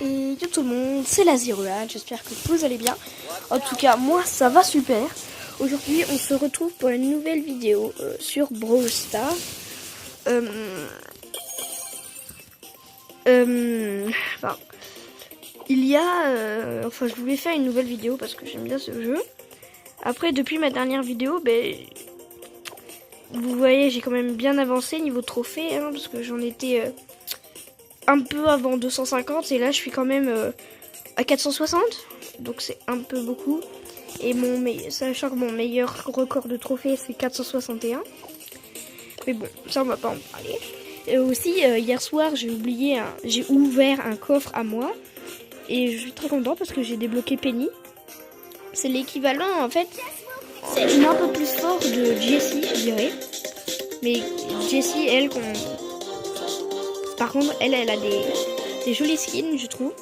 Et yo tout le monde, c'est la Ziruan, j'espère que vous allez bien. En tout cas, moi ça va super. Aujourd'hui, on se retrouve pour une nouvelle vidéo sur Brawl Stars. Enfin, je voulais faire une nouvelle vidéo parce que j'aime bien ce jeu. Après, depuis ma dernière vidéo, vous voyez, j'ai quand même bien avancé niveau trophée, hein, parce que j'en étais un peu avant 250 et là je suis quand même à 460, donc c'est un peu beaucoup. Et sachant que mon meilleur record de trophée c'est 461. Mais bon, ça on va pas en parler. Et aussi hier soir j'ai ouvert un coffre à moi et je suis très content parce que j'ai débloqué Penny. C'est l'équivalent en fait, c'est un peu plus fort de Jessie je dirais. Mais Jessie par contre elle a des jolies skins je trouve.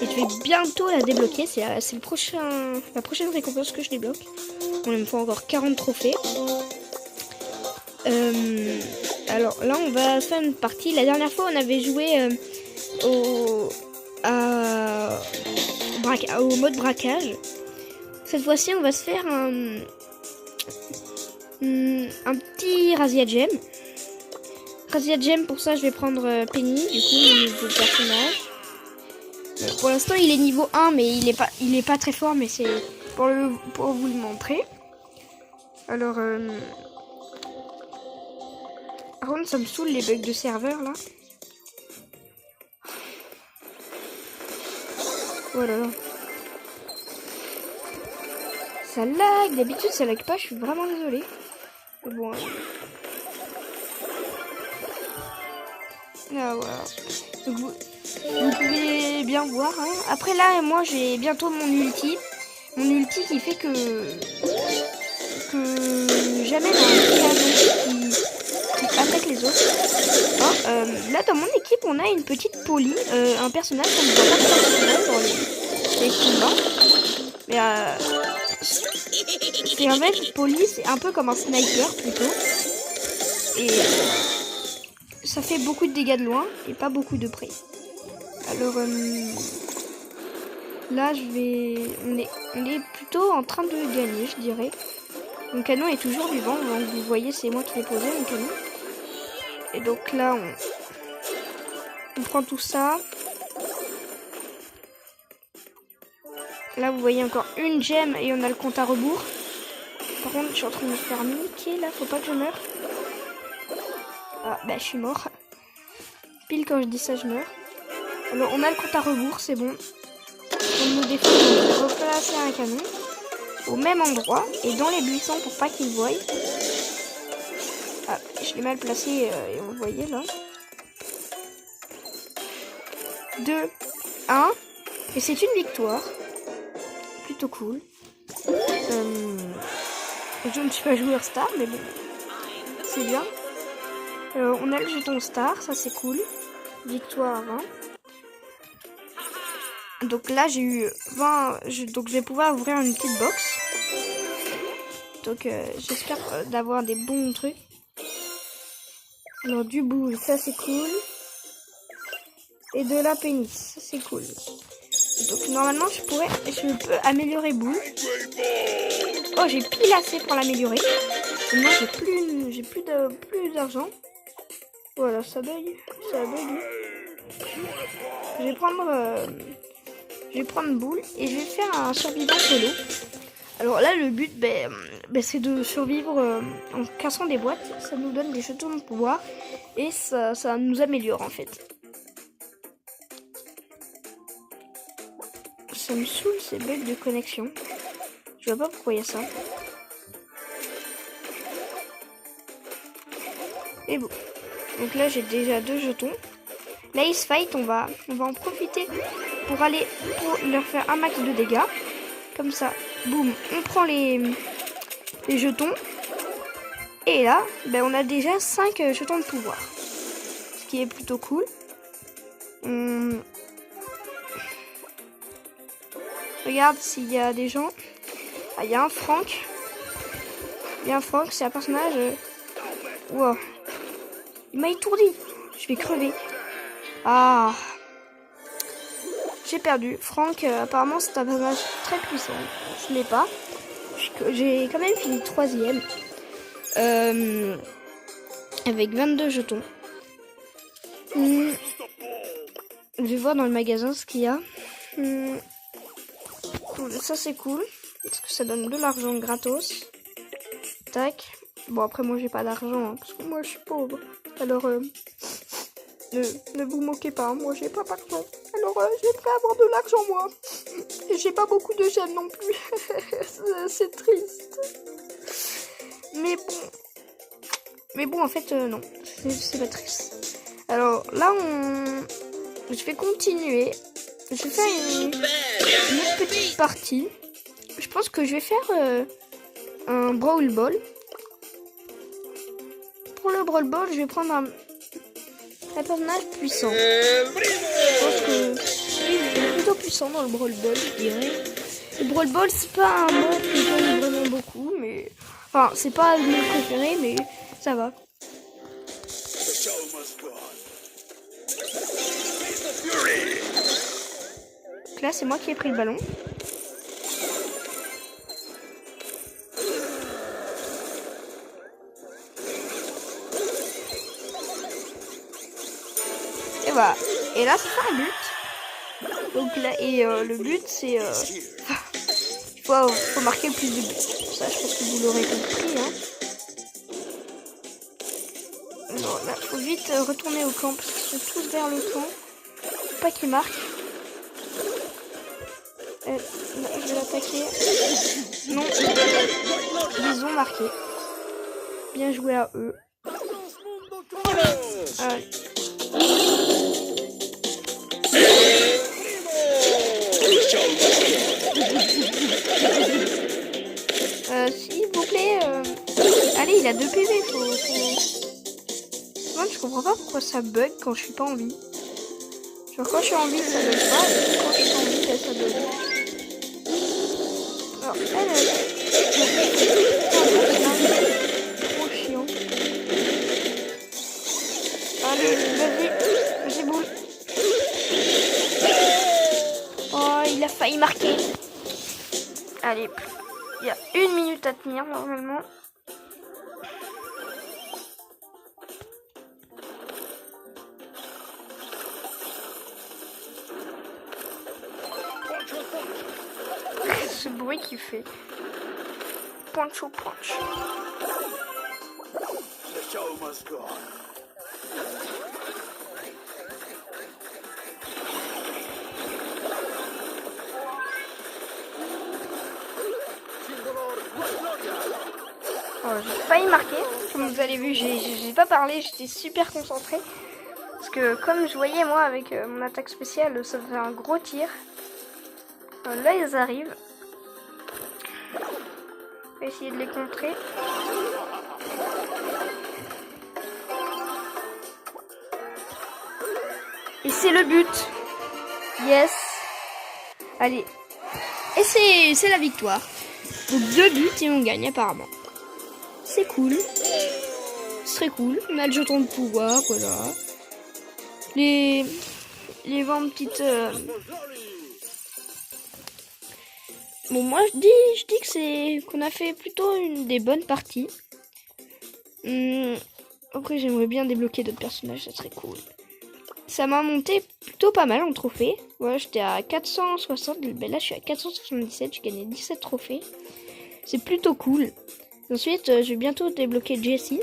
Et je vais bientôt la débloquer, c'est la prochaine récompense que je débloque. Bon, il me faut encore 40 trophées. Alors là on va faire une partie. La dernière fois on avait joué au mode braquage. Cette fois-ci on va se faire un petit Razzia Gem. Razzia Gem, pour ça je vais prendre Penny, du coup mon nouveau personnage. Pour l'instant il est niveau 1 mais il est pas très fort, mais c'est pour vous le montrer. Alors par contre ça me saoule les bugs de serveur là. Voilà. Ça lag, d'habitude ça lag pas, je suis vraiment désolée. Mais bon. Ah voilà. Donc vous pouvez bien voir. Hein. Après là, moi j'ai bientôt mon ulti. Mon ulti qui fait que jamais un canon qui attaque les autres. Oh, là dans mon équipe on a une petite Polly, un personnage qu'on ne voit pas très dans les combats. Mais c'est en fait Polly, c'est un peu comme un sniper plutôt. Et ça fait beaucoup de dégâts de loin et pas beaucoup de près. Alors là on est plutôt en train de gagner je dirais. Mon canon est toujours vivant, donc vous voyez c'est moi qui l'ai posé mon canon. Et donc là on prend tout ça. Là vous voyez encore une gemme et on a le compte à rebours. Par contre je suis en train de me faire niquer là, faut pas que je meure. Ah bah je suis mort. Pile quand je dis ça je meurs. Alors on a le compte à rebours, c'est bon. Pour nous défendre, on va replacer un canon au même endroit et dans les buissons pour pas qu'ils voient. Ah, je l'ai mal placé et on le voyait là. 2, 1. Et c'est une victoire. Plutôt cool. Je ne suis pas joueur star, mais bon. C'est bien. On a le jeton star, ça c'est cool. Victoire 20. Donc là j'ai eu 20. Donc je vais pouvoir ouvrir une petite box. Donc j'espère d'avoir des bons trucs. Alors du boule, ça c'est cool. Et de la pénis, ça c'est cool. Donc normalement je peux améliorer boule. Oh j'ai pile assez pour l'améliorer. Maintenant j'ai plus d'argent. Voilà, ça bug. Je vais prendre boule et je vais faire un survivant solo. Alors là le but c'est de survivre en cassant des boîtes. Ça nous donne des jetons de pouvoir et ça nous améliore en fait. Ça me saoule ces bugs de connexion. Je vois pas pourquoi il y a ça. Et bon. Donc là j'ai déjà 2 jetons. L'Ice Fight, on va en profiter pour leur faire un max de dégâts. Comme ça, boum, on prend les jetons. Et là, on a déjà 5 jetons de pouvoir. Ce qui est plutôt cool. Regarde s'il y a des gens. Ah, il y a un Franck. C'est un personnage. Wow. Il m'a étourdi. Je vais crever. Ah. j'ai perdu. Franck, apparemment, c'est un personnage très puissant. Je l'ai pas. J'ai quand même fini 3ème. Avec 22 jetons. Je vais voir dans le magasin ce qu'il y a. Ça, c'est cool. Parce que ça donne de l'argent gratos. Tac. Bon, après, moi, j'ai pas d'argent. Hein, parce que moi, je suis pauvre. Alors, ne vous moquez pas. Moi, j'ai pas d'argent. Alors, j'aimerais avoir de l'argent, moi. Et j'ai pas beaucoup de gemmes non plus. C'est triste. Mais bon, en fait, non. C'est pas triste. Alors, là, je vais continuer. Je vais faire une autre petite partie. Je pense que je vais faire un Brawl Ball. Pour le Brawl Ball, je vais prendre un personnage puissant. Je pense que lui, il est plutôt puissant dans le Brawl Ball, je dirais. Le Brawl Ball, c'est pas un mode que j'aime vraiment beaucoup, mais... Enfin, c'est pas mon préféré, mais ça va. Donc là, c'est moi qui ai pris le ballon. Et voilà. Et là, c'est pas un but. Donc là, le but, c'est... il faut marquer le plus de buts. Ça, je pense que vous l'aurez compris. Hein. Non, là, faut vite retourner au camp, parce qu'ils sont tous vers le camp. Faut pas qu'ils marquent. Là, je vais l'attaquer. Non. Ils ont marqué. Bien joué à eux. Allez. S'il vous plaît, allez, il a 2 PV, Moi, je comprends pas pourquoi ça bug quand je suis pas en vie. Genre, quand je suis en vie, ça bug pas, et quand je suis en vie, ça bug. Alors, trop chiant. Allez, vas-y, boule. Oh, il a failli marquer. Allez, il y a 1 minute à tenir normalement. Ce bruit qu'il fait. Punch au punch. Oh, j'ai failli marquer. Comme vous avez vu, j'ai pas parlé, j'étais super concentrée. Parce que comme je voyais moi avec mon attaque spéciale, ça faisait un gros tir. Alors là ils arrivent. On va essayer de les contrer. Et c'est le but. Yes. Allez. Et c'est la victoire. Donc 2 buts et on gagne apparemment. C'est cool. C'est très cool. On a le jeton de pouvoir, voilà. Les 20 petites... Bon, moi je dis que qu'on a fait plutôt des bonnes parties. Après j'aimerais bien débloquer d'autres personnages, ça serait cool. Ça m'a monté plutôt pas mal en trophée. Voilà, j'étais à 460, ben là je suis à 477, j'ai gagné 17 trophées. C'est plutôt cool. Ensuite, je vais bientôt débloquer Jessie.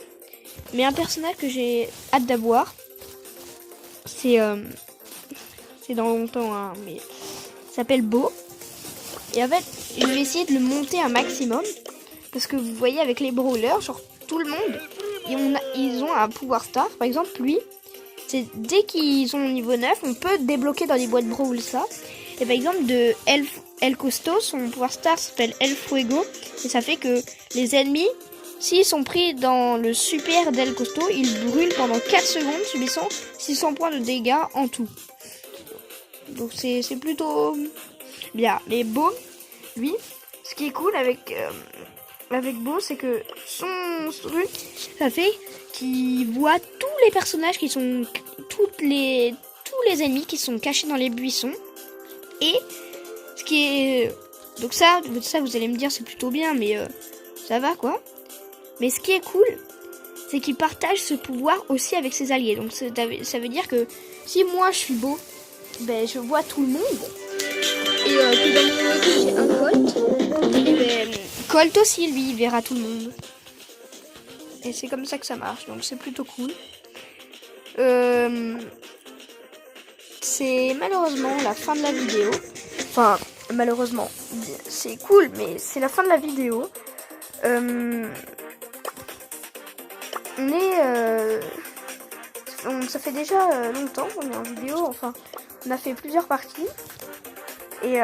Mais un personnage que j'ai hâte d'avoir, c'est dans longtemps, hein, mais il s'appelle Beau. Et en fait, je vais essayer de le monter un maximum. Parce que vous voyez, avec les brawlers, genre tout le monde, ils ont un pouvoir star. Par exemple, lui, c'est dès qu'ils ont le niveau 9, on peut débloquer dans les boîtes brawl ça. Et par exemple, de El Costo, son pouvoir star s'appelle El Fuego. Et ça fait que les ennemis, s'ils sont pris dans le super d'El Costo, ils brûlent pendant 4 secondes, subissant 600 points de dégâts en tout. Donc c'est plutôt bien. Mais Beau, lui, ce qui est cool avec Beau, c'est que son truc, ça fait qu'il voit tous les personnages qui sont... tous les ennemis qui sont cachés dans les buissons. Et ce qui est... Donc ça vous allez me dire c'est plutôt bien, mais ça va quoi. Mais ce qui est cool, c'est qu'il partage ce pouvoir aussi avec ses alliés. Donc ça veut dire que si moi je suis beau, ben je vois tout le monde. Et que dans mon équipe j'ai un Colt, et ben Colt aussi lui il verra tout le monde. Et c'est comme ça que ça marche, donc c'est plutôt cool. C'est malheureusement la fin de la vidéo. Enfin, malheureusement, c'est cool, mais c'est la fin de la vidéo. Ça fait déjà longtemps qu'on est en vidéo. Enfin, on a fait plusieurs parties. Et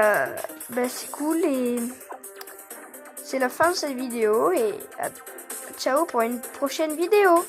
c'est cool. Et c'est la fin de cette vidéo. Et ciao pour une prochaine vidéo.